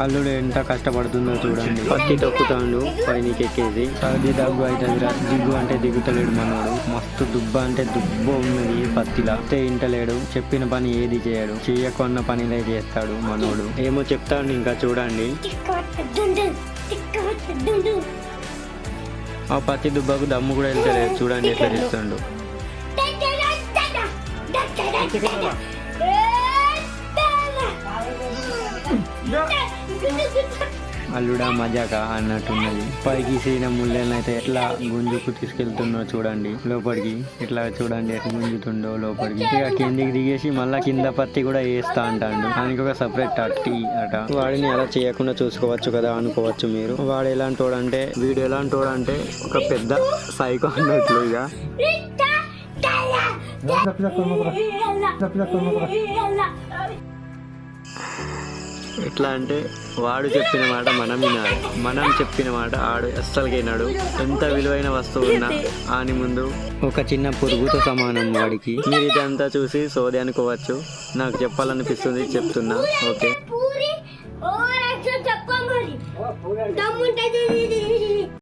అల్లుడు ఎంత కష్టపడుతుందో చూడండి. పత్తి తొక్కుతాడు పైనకి ఎక్కేసి. సర్ది దగ్గు అవుతుంది. దిగ్గు అంటే దిగుతలేడు మనోడు. మస్తు దుబ్బ అంటే దుబ్బ ఉన్నది పత్తిలా. ఇంటలేడు, చెప్పిన పని ఏది చేయడు. చేయకున్న పనిలే చేస్తాడు మనోడు. ఏమో చెప్తాడు ఇంకా చూడండి. ఆ పత్తి దుబ్బకు దమ్ము కూడా వెళ్తలేదు చూడండి ఎట్లా చేస్తుండు. అల్లుడా మజాకా అన్నట్టున్నది. పైకి సీన ముళ్ళనైతే ఎట్లా గుంజుకు తీసుకెళ్తుండో చూడండి లోపలికి. ఇట్లా చూడండి ఎట్లా గుంజుతుండో లోపలికి. ఇక కిందికి దిగేసి మళ్ళా కింద పత్తి కూడా వేస్తా అంటాడు. దానికి ఒక సపరేట్ అట్టి అట. వాడిని అలా చేయకుండా చూసుకోవచ్చు కదా అనుకోవచ్చు మీరు. వాడు ఎలాంటోడంటే వీడు ఎలాంటోడంటే ఒక పెద్ద సైకో అన్నట్లు. ఇక ఎట్లా అంటే వాడు చెప్పిన మాట మనం వినాలి, మనం చెప్పిన మాట ఆడు అస్సలు వినాడు. ఎంత విలువైన వస్తువు ఉన్నా ఆని ముందు ఒక చిన్న పురుగుతో సమానం వాడికి. మీరు ఇదంతా చూసి సోది అనుకోవచ్చు, నాకు చెప్పాలనిపిస్తుంది చెప్తున్నా. ఓకే.